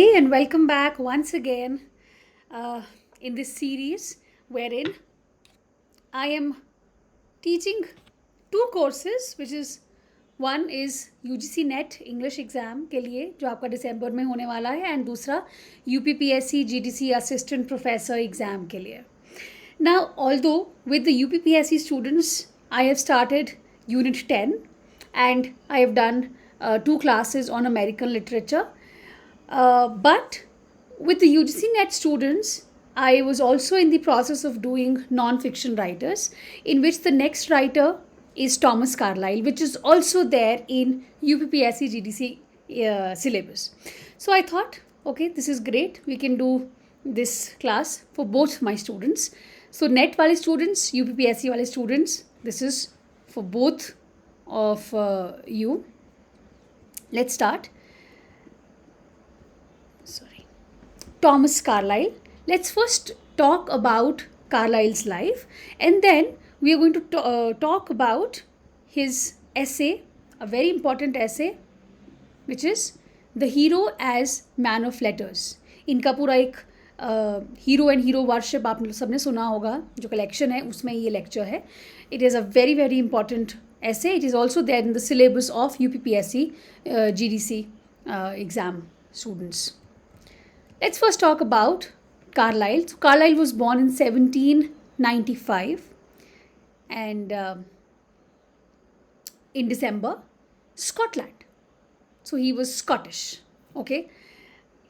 everybody, and welcome back once again in this series wherein I am teaching two courses, which is one is UGC NET English exam के लिए जो आपका दिसंबर में होने वाला है, and दूसरा UPPSC GDC Assistant Professor exam के लिए. Now, although with the UPPSC students, I have started Unit 10 and I have done two classes on American literature. But with the UGC NET students, I was also in the process of doing non-fiction writers, in which the next writer is Thomas Carlyle, which is also there in UPPSC GDC syllabus. So I thought, okay, this is great. We can do this class for both my students. So NET wale students, UPPSC wale students, this is for both of you. Let's start. Thomas Carlyle. Let's first talk about Carlyle's life, and then we are going to talk about his essay, a very important essay, which is The Hero as Man of Letters. इनका पूरा एक hero and hero worship आप सबने सुना होगा, जो collection है उसमें ये लेक्चर है. It is a very very important essay. It is also there in the syllabus of UPPSC GDC exam students. Let's first talk about Carlyle. So Carlyle was born in 1795 and in December, Scotland. So he was Scottish. Okay,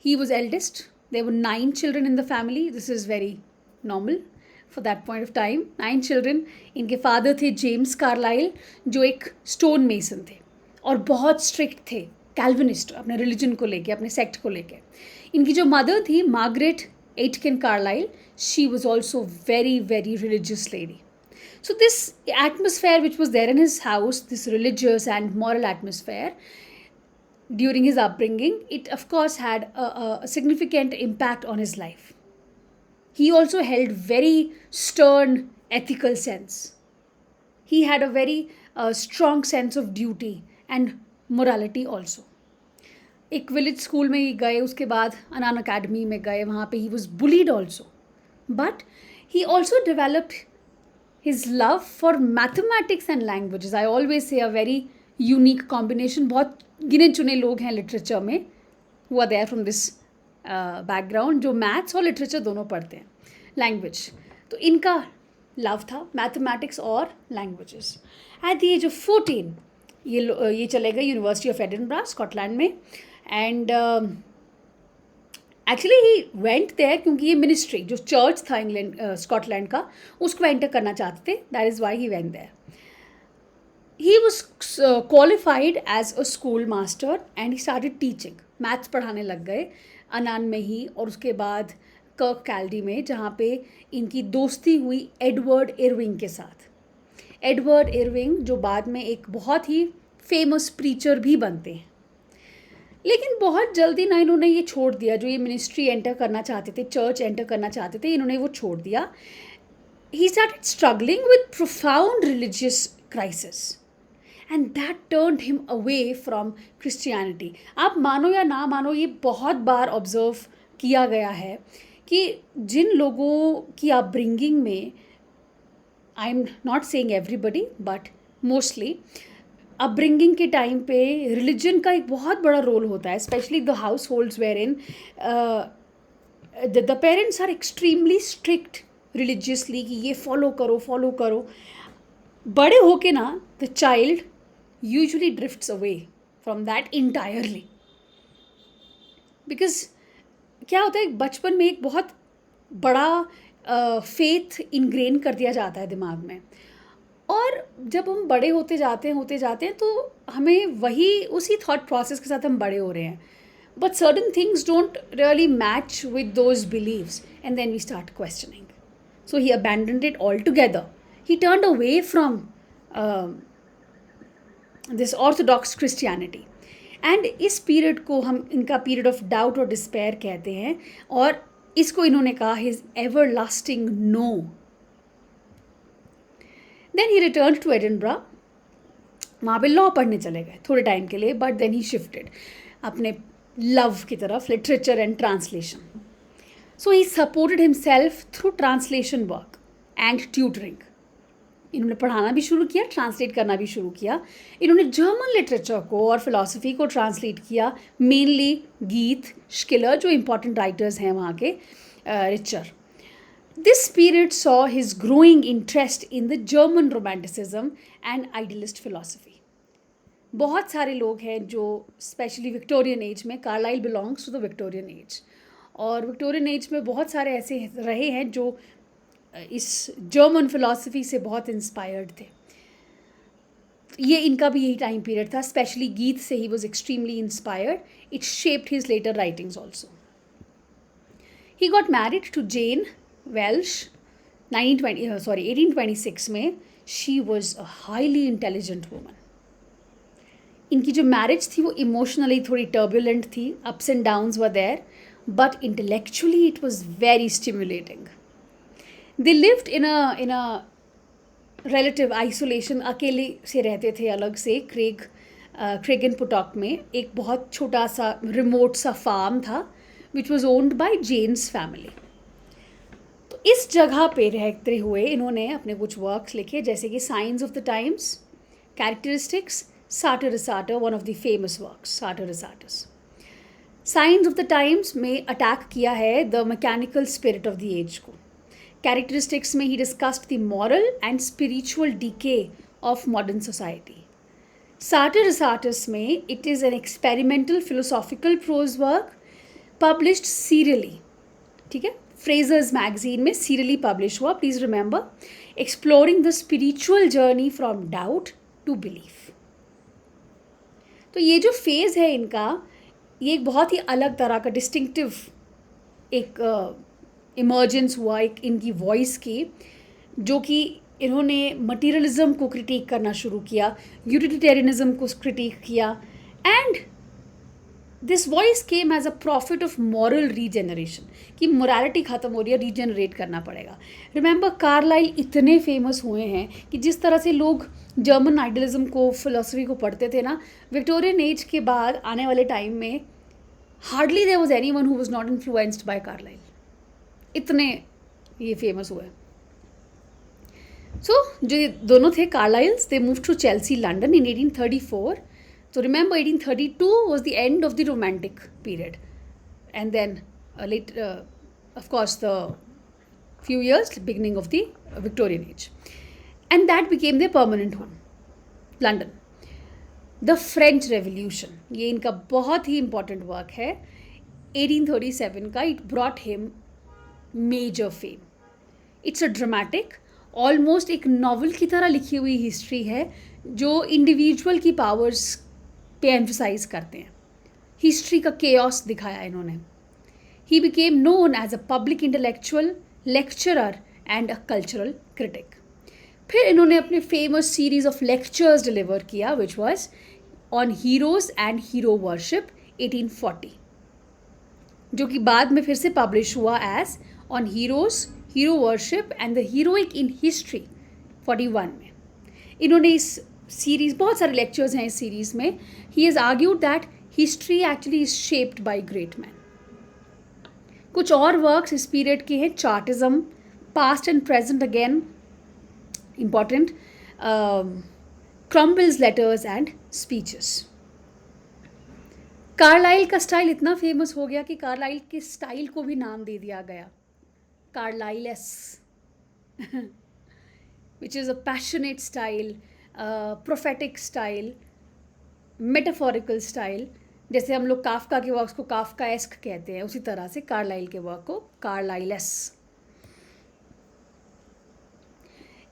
he was eldest. There were 9 children in the family. This is very normal for that point of time. 9 children. इनके father थे James Carlisle, जो एक stone mason थे और बहुत strict थे, Calvinist, अपने religion को लेके, अपने सेक्ट को लेके. इनकी जो मदर थी Margaret Aitken Carlyle, she was also very very religious lady. So this atmosphere which was there in his house, this religious and moral atmosphere during his upbringing, it of course had a significant impact on his life. He also held very stern ethical sense. He had a very strong sense of duty and morality also. एक village school में ही गए, उसके बाद अनान academy में गए, वहाँ पे he was bullied also, but he also developed his love for mathematics and languages. I always say a very unique combination. बहुत गिने चुने लोग हैं लिटरेचर में who are there from this background जो मैथ्स और लिटरेचर दोनों पढ़ते हैं, लैंग्वेज. तो इनका लव था मैथमेटिक्स और languages. At the age of 14 ये चले गए यूनिवर्सिटी ऑफ एडिनबरा स्कॉटलैंड में. And actually he went there क्योंकि ये मिनिस्ट्री जो चर्च था इंग्लैंड स्कॉटलैंड का, उसको एंटर करना चाहते थे. That is why he went there. He was qualified as a school master and he started teaching. Maths पढ़ाने लग गए अनान में ही, और उसके बाद कर्क कैल्डी में, जहाँ पे इनकी दोस्ती हुई एडवर्ड इरविंग के साथ. एडवर्ड इरविंग जो बाद में एक बहुत ही फेमस प्रीचर भी बनते हैं. लेकिन बहुत जल्दी ना इन्होंने ये छोड़ दिया, जो ये मिनिस्ट्री एंटर करना चाहते थे, चर्च एंटर करना चाहते थे, इन्होंने वो छोड़ दिया. He started struggling with profound religious crisis and that turned him away from Christianity. आप मानो या ना मानो, ये बहुत बार ऑब्जर्व किया गया है कि जिन लोगों की अपब्रिंगिंग में, I am not saying everybody but mostly, upbringing के टाइम पे रिलीजन का एक बहुत बड़ा रोल होता है, specially the households where in the parents are extremely strict religiously कि ये फॉलो करो. बड़े होके ना the child usually drifts away from that entirely. Because क्या होता है, बचपन में एक बहुत बड़ा फेथ इनग्रेन कर दिया जाता है दिमाग में, और जब हम बड़े होते जाते हैं तो हमें वही उसी थॉट प्रोसेस के साथ हम बड़े हो रहे हैं. But certain things don't really match with those beliefs and then we start questioning. So he abandoned it altogether. He turned away from this orthodox Christianity. And इस पीरियड को हम इनका पीरियड ऑफ डाउट और despair कहते हैं, और इसको इन्होंने कहा his everlasting no. Then he return to Edinburgh. वहाँ पे लॉ पढ़ने चले गए थोड़े टाइम के लिए, बट देन ही शिफ्टेड. अपने लव की तरफ, literature and translation. So he supported himself through translation work and tutoring. इन्होंने पढ़ाना भी शुरू किया, ट्रांसलेट करना भी शुरू किया. इन्होंने जर्मन लिटरेचर को और फिलॉसफी को ट्रांसलेट किया, मेनली गीत, शिकलर, जो इम्पॉर्टेंट राइटर्स हैं वहाँ के, Richter. This period saw his growing interest in the German romanticism and idealist philosophy. बहुत सारे लोग हैं जो स्पेशली विक्टोरियन एज में, Carlyle belongs to the Victorian age, और विक्टोरियन एज में बहुत सारे ऐसे रहे हैं जो इस जर्मन फिलॉसफी से बहुत इंस्पायर्ड थे. ये इनका भी यही टाइम पीरियड था. स्पेशली गीत से he was extremely inspired. It shaped his later writings also. He got married to Jane Welsh 1826 में. She was a highly intelligent woman. इनकी जो मैरिज थी वो इमोशनली थोड़ी टर्बुलेंट थी. Ups and downs were there, but intellectually it was very stimulating. They lived in a relative isolation. अकेले से रहते थे अलग से. क्रेगन पुटॉक में एक बहुत छोटा सा रिमोट सा फार्म था which was owned by Jane's family. तो इस जगह पे रहते हुए इन्होंने अपने कुछ वर्क्स लिखे, जैसे कि science of the times, characteristics, Sartor, one of the famous works Sartor. Science of the times में अटैक किया है the mechanical spirit of the age को. Characteristics में he discussed the moral and spiritual decay of modern society. Sartor में it is an experimental philosophical prose work published serially. ठीक है, Fraser's magazine में serially publish हुआ. Please remember, exploring the spiritual journey from doubt to belief. तो ये जो phase है इनका, ये एक बहुत ही अलग तरह का डिस्टिंक्टिव एक इमर्जेंस हुआ एक इनकी वॉइस की, जो कि इन्होंने मटीरियलिज्म को क्रिटिक करना शुरू किया, यूटिलिटेरियनिज्म को क्रिटिक किया, and this voice came as a prophet of moral regeneration, कि मोरालिटी ख़त्म हो रही है, रीजनरेट करना पड़ेगा. रिमेंबर, कार्लाइल इतने फेमस हुए हैं कि जिस तरह से लोग जर्मन आइडियलिज्म को, फिलोसफी को पढ़ते थे ना, विक्टोरियन एज के बाद आने वाले टाइम में hardly there was anyone who was not influenced by Carlyle. इतने ये फेमस हुए. सो जो ये दोनों थे Carlyles, they move to Chelsea London in 1834. So remember, 1832 was the end of the Romantic period, and then later, of course, the few years beginning of the Victorian age, and that became their permanent home, London. The French Revolution, ये इनका बहुत ही important work है. 1837 का. It brought him major fame. It's a dramatic, almost एक novel की तरह लिखी हुई हिस्ट्री है जो इंडिविजुअल की पावर्स पे एम्फसाइज करते हैं. हिस्ट्री का केओस दिखाया इन्होंने. He became known as a public intellectual, lecturer and a cultural critic. फिर इन्होंने अपने famous series of lectures deliver किया which was on heroes and hero worship 1840, जो कि बाद में फिर से पब्लिश हुआ as on heroes, hero worship and the heroic in history 41 में. इन्होंने इस सीरीज, बहुत सारे लेक्चर्स हैं इस सीरीज में. He has argued that history actually is shaped by great man. कुछ और वर्क्स इस पीरियड के हैं. Chartism, past and present again important, Cromwell's letters and speeches. Carlyle का स्टाइल इतना फेमस हो गया कि कार्लाइल के स्टाइल को भी नाम दे दिया गया, कार्लाइलेस, which is a passionate style, prophetic style, metaphorical style. जैसे हम लोग काफ्का के वर्क्स को काफ्काएस्क कहते हैं, उसी तरह से कार्लाइल के वर्क को कार्लाइलेस.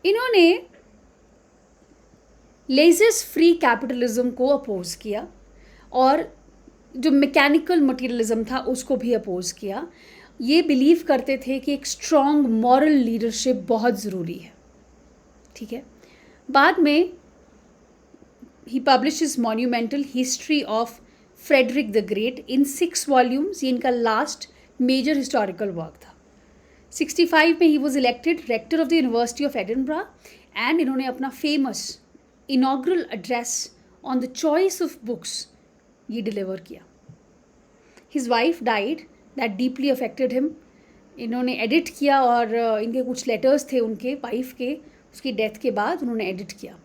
इन्होंने लेजिस फ्री कैपिटलिज्म को अपोज किया और जो मैकेनिकल मटीरियलिज्म था उसको भी अपोज किया. ये बिलीव करते थे कि एक स्ट्रॉन्ग मॉरल लीडरशिप बहुत ज़रूरी है. ठीक है. बाद में he publish his monumental history of Frederick the Great in 6 volumes. ये इनका लास्ट मेजर हिस्टोरिकल वर्क था. 65 में he was elected rector of the university of Edinburgh and इन्होंने अपना famous inaugural address on the choice of books ये deliver किया. His wife died, that deeply affected him. इन्होंने edit किया और इनके कुछ लेटर्स थे उनके वाइफ के, उसकी डेथ के बाद उन्होंने एडिट किया.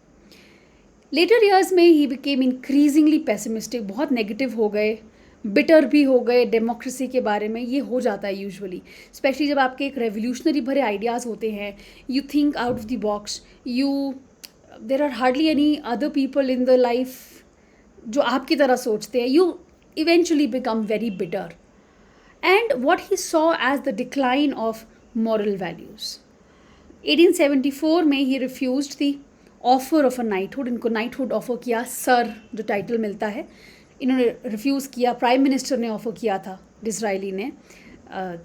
लेटर ईयर्स में ही बिकेम इंक्रीजिंगली पेसिमिस्टिक, बहुत नेगेटिव हो गए, बिटर भी हो गए डेमोक्रेसी के बारे में. ये हो जाता है यूजुअली, स्पेशली जब आपके एक रेवोल्यूशनरी भरे आइडियाज़ होते हैं. You think out of the box, there are hardly any other people in the life जो आपकी तरह सोचते हैं. You eventually become very bitter. And what he saw as the decline of moral values. 1874 में he refused the offer of a knighthood. इनको knighthood offer किया, sir जो title मिलता है, इन्होंने रिफ्यूज़ किया. प्राइम मिनिस्टर ने ऑफर किया था, डिसराइली ने,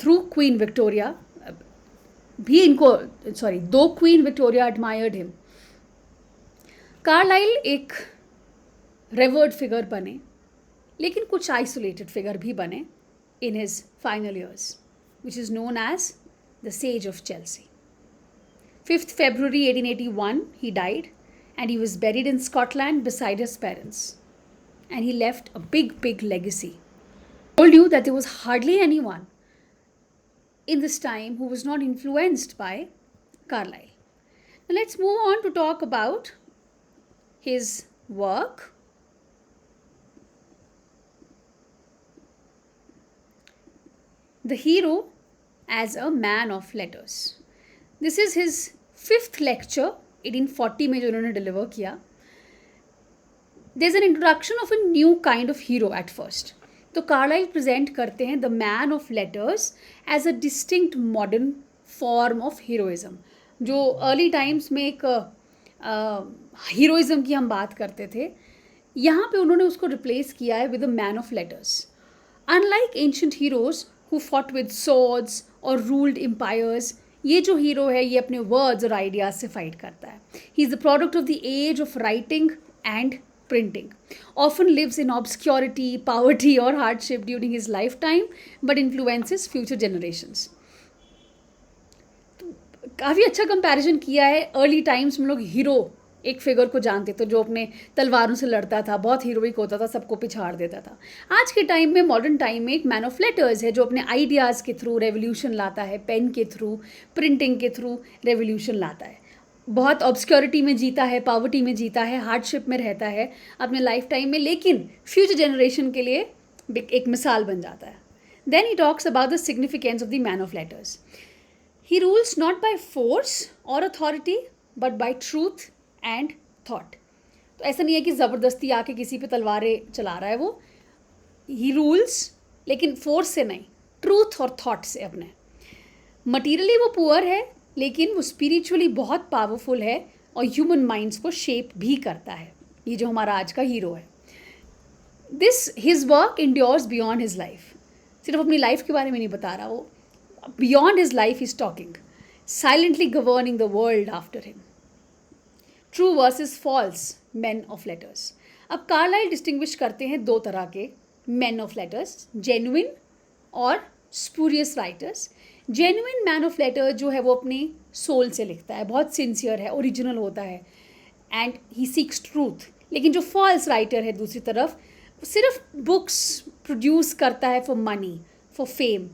थ्रू क्वीन विक्टोरिया भी इनको, sorry, though Queen Victoria admired him. Carlyle एक रेवर्ड फिगर बने, लेकिन कुछ आइसोलेटेड फिगर भी बने in his final years, which is known as the sage of Chelsea. 5th February 1881 he died, and he was buried in Scotland beside his parents. And he left a big legacy. I told you that there was hardly anyone in this time who was not influenced by Carlyle. Now let's move on to talk about his work. The hero as a man of letters. This is his 5th lecture, 1840 में जो उन्होंने deliver किया. There's an introduction of a new kind of hero at first. तो Carlyle present करते हैं the man of letters as a distinct modern form of heroism. जो early times में एक हीरोइज्म की हम बात करते थे, यहाँ पे उन्होंने उसको रिप्लेस किया है with a man of letters. Unlike ancient heroes who fought with swords और रूल्ड एम्पायर्स, ये जो हीरो है ये अपने वर्ड्स और आइडियाज से फाइट करता है. He is the product of the age of writing and printing. Often lives in obscurity, poverty और hardship during his life time, but influences future generations. काफ़ी अच्छा कंपैरिजन किया है. अर्ली टाइम्स में लोग हीरो एक फिगर को जानते थे जो अपने तलवारों से लड़ता था, बहुत हीरोइक होता था, सबको पिछाड़ देता था. आज के टाइम में, मॉडर्न टाइम में, एक मैन ऑफ लेटर्स है जो अपने आइडियाज़ के थ्रू रेवोल्यूशन लाता है, पेन के थ्रू, प्रिंटिंग के थ्रू रेवोल्यूशन लाता है. बहुत ऑब्सक्योरिटी में जीता है, पॉवर्टी में जीता है, हार्डशिप में रहता है अपने लाइफ टाइम में, लेकिन फ्यूचर जनरेशन के लिए एक मिसाल बन जाता है. Then he talks about the significance of the man of letters. He rules not by force और authority but by truth and thought. तो ऐसा नहीं है कि ज़बरदस्ती आके किसी पे तलवारें चला रहा है वो. ही रूल्स, लेकिन फोर्स से नहीं, ट्रूथ और थॉट से अपने. मटीरियली वो पुअर है, लेकिन वो स्पिरिचुअली बहुत पावरफुल है और ह्यूमन माइंड्स को शेप भी करता है. ये जो हमारा आज का हीरो है. This his work endures beyond his life. सिर्फ अपनी लाइफ के बारे में नहीं बता रहा वो, beyond his life is talking, silently governing the world after him. True versus false man of letters. अब कार्लाइल डिस्टिंग्विश करते हैं दो तरह के मैन ऑफ लेटर्स, जेन्युइन और spurious writers. Genuine man of letter जो है वो अपनी सोल से लिखता है, बहुत सिंसियर है, ओरिजिनल होता है, एंड ही सीक्स ट्रूथ. लेकिन जो फॉल्स राइटर है दूसरी तरफ, सिर्फ बुक्स प्रोड्यूस करता है फॉर मनी, फॉर फेम,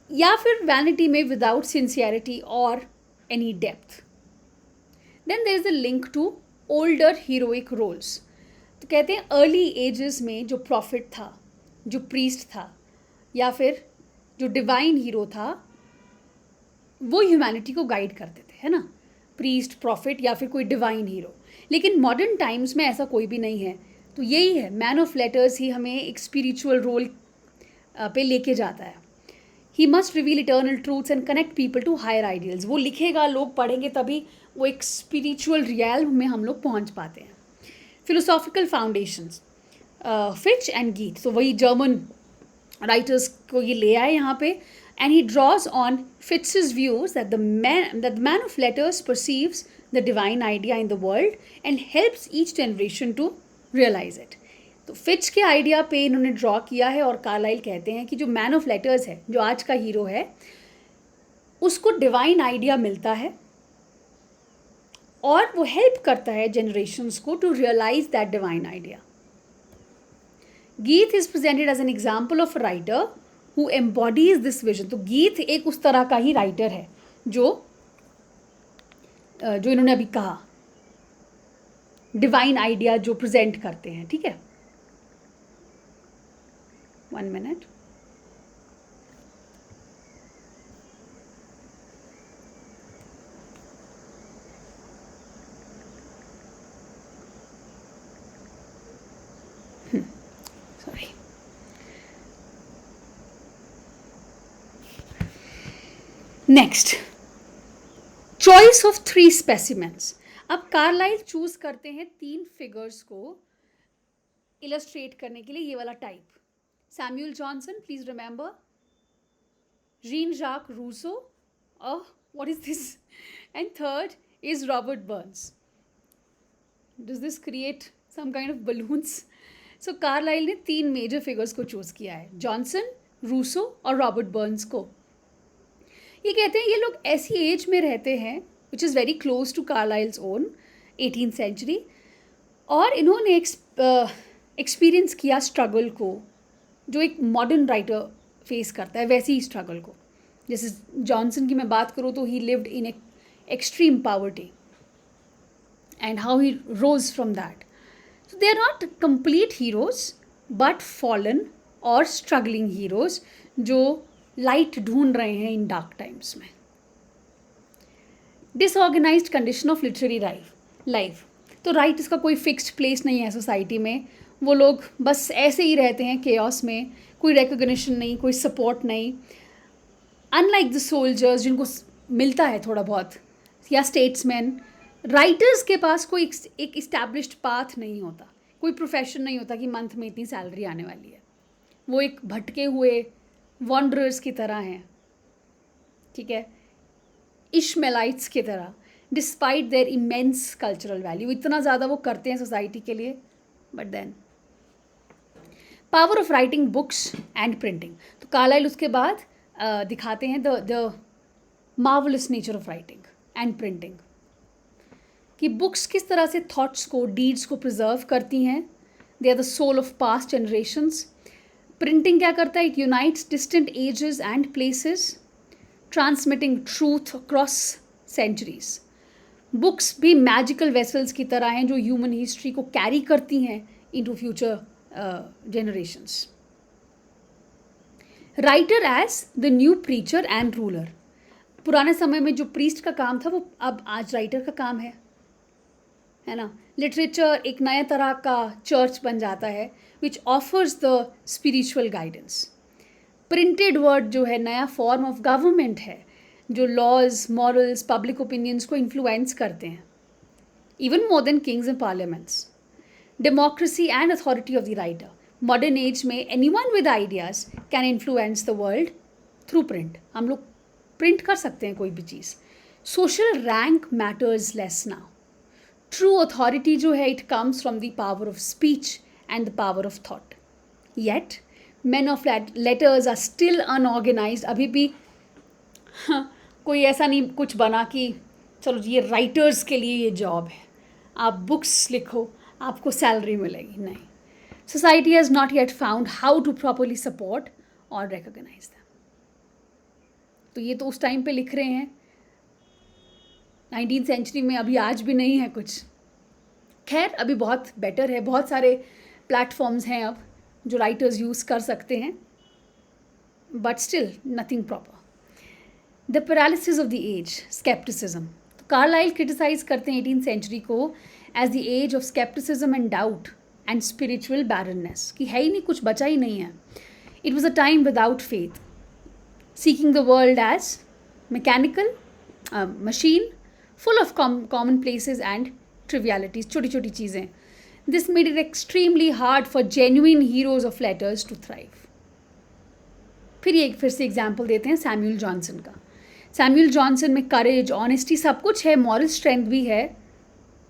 या फिर वैनिटी में विदाउट सिंसियरिटी और any depth. Then there is a link to older heroic roles. तो कहते हैं अर्ली एजेस में जो प्रॉफिट था, जो प्रीस्ट था, या फिर जो डिवाइन हीरो था, वो ह्यूमैनिटी को गाइड करते थे, है ना, प्रीस्ट, प्रॉफिट या फिर कोई डिवाइन हीरो. लेकिन मॉडर्न टाइम्स में ऐसा कोई भी नहीं है. तो यही है, मैन ऑफ लेटर्स ही हमें एक स्पिरिचुअल रोल पे लेके जाता है. He must reveal eternal truths and connect people to higher ideals. वो लिखेगा, लोग पढ़ेंगे, तभी वो एक स्पिरिचुअल रियल्म में हम लोग पहुंच पाते हैं. Philosophical foundations, Fitch and git. तो वही जर्मन राइटर्स को ये ले आए यहाँ पे. एंड ही ड्रॉज ऑन फिट्स's views that the man of letters perceives the divine idea in the world and helps each generation to realise it. तो फिच के आइडिया पे इन्होंने ड्रॉ किया है. और कार्लाइल कहते हैं कि जो मैन ऑफ लेटर्स है, जो आज का हीरो है, उसको डिवाइन आइडिया मिलता है और वो हेल्प करता है जनरेशन्स को to realise that divine idea. Goethe is presented as an example of a writer who embodies this vision. तो गीत एक उस तरह का ही राइटर है जो जो इन्होंने अभी कहा, डिवाइन आइडिया जो प्रेजेंट करते हैं. ठीक है, 1 minute. Sorry. Next, choice of 3 specimens. अब कार्लाइल चूज करते हैं 3 फिगर्स को इलस्ट्रेट करने के लिए. ये वाला type, Samuel Johnson, please remember, Jean Jacques Rousseau, what is this, and third is Robert Burns. Does this create some kind of balloons? So Carlyle ने 3 मेजर फिगर्स को चूज किया है, जॉनसन, रूसो और रॉबर्ट बर्न्स को. ये कहते हैं ये लोग ऐसी एज में रहते हैं which is very close to Carlyle's own 18th century, और इन्होंने एक्सपीरियंस किया स्ट्रगल को जो एक मॉडर्न राइटर फेस करता है, वैसी ही स्ट्रगल को. जैसे जॉनसन की मैं बात करूँ तो he lived in extreme poverty and how he rose from that. So they are not complete heroes but fallen और स्ट्रगलिंग हीरोज जो लाइट ढूंढ रहे हैं इन डार्क टाइम्स में. Disorganised condition of literary life. तो राइटर्स का कोई fixed place नहीं है सोसाइटी में. वो लोग बस ऐसे ही रहते हैं केओस में, कोई रिकॉग्निशन नहीं, कोई सपोर्ट नहीं. अनलाइक द सोल्जर्स जिनको मिलता है थोड़ा बहुत, या स्टेट्समैन, राइटर्स के पास कोई एक इस्टेब्लिश्ड पाथ नहीं होता, कोई प्रोफेशन नहीं होता कि मंथ में इतनी सैलरी आने वाली है. वो एक भटके हुए वॉन्डरर्स की तरह हैं. ठीक है, इश्मेलाइट्स की तरह, despite their immense cultural value. इतना ज़्यादा वो करते हैं सोसाइटी के लिए. But then power of writing books and printing. तो कार्लाइल उसके बाद दिखाते हैं the marvellous nature of writing and printing, कि बुक्स किस तरह से थॉट्स को, डीड्स को प्रिजर्व करती हैं. They are the soul of past generations. Printing क्या करता है? It unites distant ages and places, transmitting truth across centuries. Books भी मैजिकल वेसल्स की तरह हैं जो ह्यूमन हिस्ट्री को कैरी करती हैं into future generations. Writer as the new preacher and ruler. पुराने समय में जो प्रीस्ट का काम था वो अब आज राइटर का काम है ना. लिटरेचर एक नया तरह का चर्च बन जाता है which offers the spiritual guidance. Printed word जो है नया फॉर्म ऑफ गवर्नमेंट है जो लॉज, मॉरल्स, पब्लिक ओपिनियंस को इन्फ्लुएंस करते हैं, even more than kings and parliaments. Democracy and authority of the writer. Modern age में anyone with ideas can influence the world through print. हम लोग print कर सकते हैं कोई भी चीज़. Social rank matters less now. True authority जो है it comes from the power of speech and the power of thought. Yet men of letters are still unorganized. अभी भी कोई ऐसा नहीं कुछ बना कि चलो ये राइटर्स के लिए ये जॉब है, आप बुक्स लिखो आपको सैलरी मिलेगी. नहीं, society has not yet found how to properly support और रिकॉग्नाइज दैम. तो ये तो उस टाइम पे लिख रहे हैं 19th सेंचुरी में, अभी आज भी नहीं है कुछ. खैर अभी बहुत बेटर है, बहुत सारे प्लेटफॉर्म्स हैं अब जो राइटर्स यूज़ कर सकते हैं, but still nothing proper. The paralysis of the age, scepticism. तो कार्लाइल क्रिटिसाइज करते हैं 18th सेंचुरी को as the age of scepticism and doubt and spiritual barrenness, कि है ही नहीं, कुछ बचा ही नहीं है. It was a time without faith, seeking the world as mechanical machine full of commonplaces and trivialities, छोटी छोटी चीज़ें. This made it extremely hard for genuine heroes of letters to thrive. फिर से एग्जाम्पल देते हैं Samuel Johnson का. Samuel Johnson में करेज, honesty सब कुछ है, मॉरल स्ट्रेंथ भी है,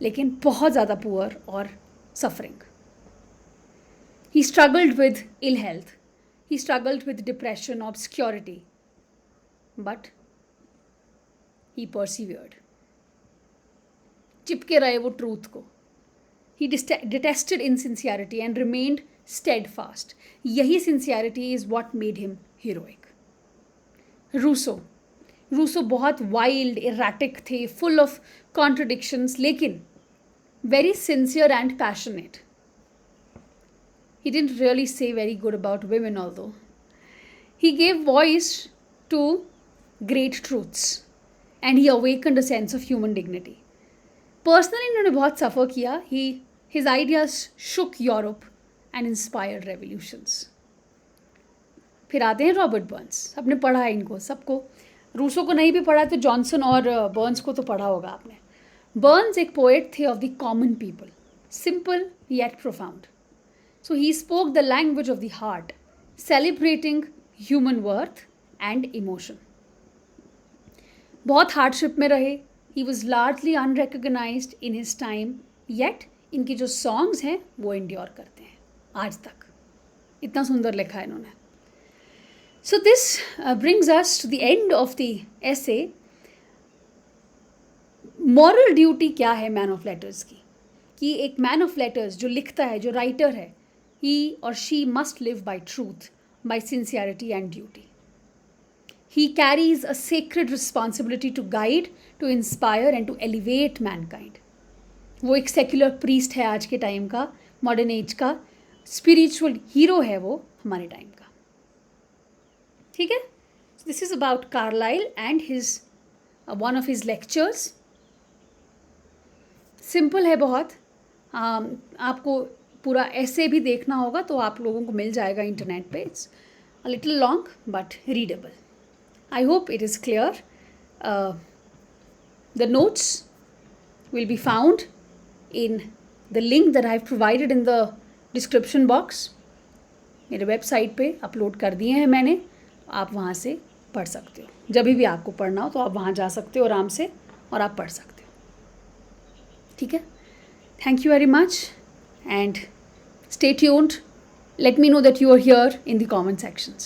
लेकिन बहुत ज़्यादा पुअर और suffering. He struggled with ill health, he struggled with depression, obscurity, but he persevered. चिपके रहे वो ट्रूथ को. He detested insincerity and remained steadfast. यही sincerity is what made him heroic. Rousseau बहुत वाइल्ड erratic थे, full of contradictions, लेकिन very sincere and passionate. He didn't really say very good about women, although. He gave voice to great truths and he awakened a sense of human dignity. Personally, इन्होंने बहुत सफ़र किया. His ideas shook Europe and inspired revolutions. फिर आते हैं Robert Burns. आपने पढ़ा है इनको सबको. रूसो को नहीं भी पढ़ा तो जॉनसन और बर्न्स को तो पढ़ा होगा आपने. बर्न्स एक पोएट थे of the common people, simple yet profound. So he spoke the language of the heart, celebrating human worth and emotion. बहुत हार्डशिप में रहे. He was largely unrecognized in his time, yet इनके जो songs हैं वो endure करते हैं आज तक. इतना सुंदर लिखा है इन्होंने. So this brings us to the end of the essay. Moral duty क्या है मैन ऑफ लेटर्स की? कि एक मैन ऑफ लेटर्स जो लिखता है, जो राइटर है, he or she must live by truth, by sincerity and duty. He carries a sacred responsibility to guide, to inspire and to elevate mankind. वो एक सेक्युलर प्रीस्ट है आज के टाइम का, मॉडर्न एज का, स्पिरिचुअल हीरो है वो हमारे टाइम का. ठीक है. This is about Carlyle and his one of his lectures. Simple है बहुत. आपको पूरा ऐसे भी देखना होगा तो आप लोगों को मिल जाएगा इंटरनेट पे. It's a little long but readable. I hope it is clear. The notes will be found in the link that I have provided in the description box. मेरे वेबसाइट पे अपलोड कर दिए हैं मैंने. आप वहाँ से पढ़ सकते हो. जब भी आपको पढ़ना हो तो आप वहाँ जा सकते हो आराम से और आप पढ़ सकते हो. ठीक है. Thank you very much and stay tuned. Let me know that you are here in the comment sections.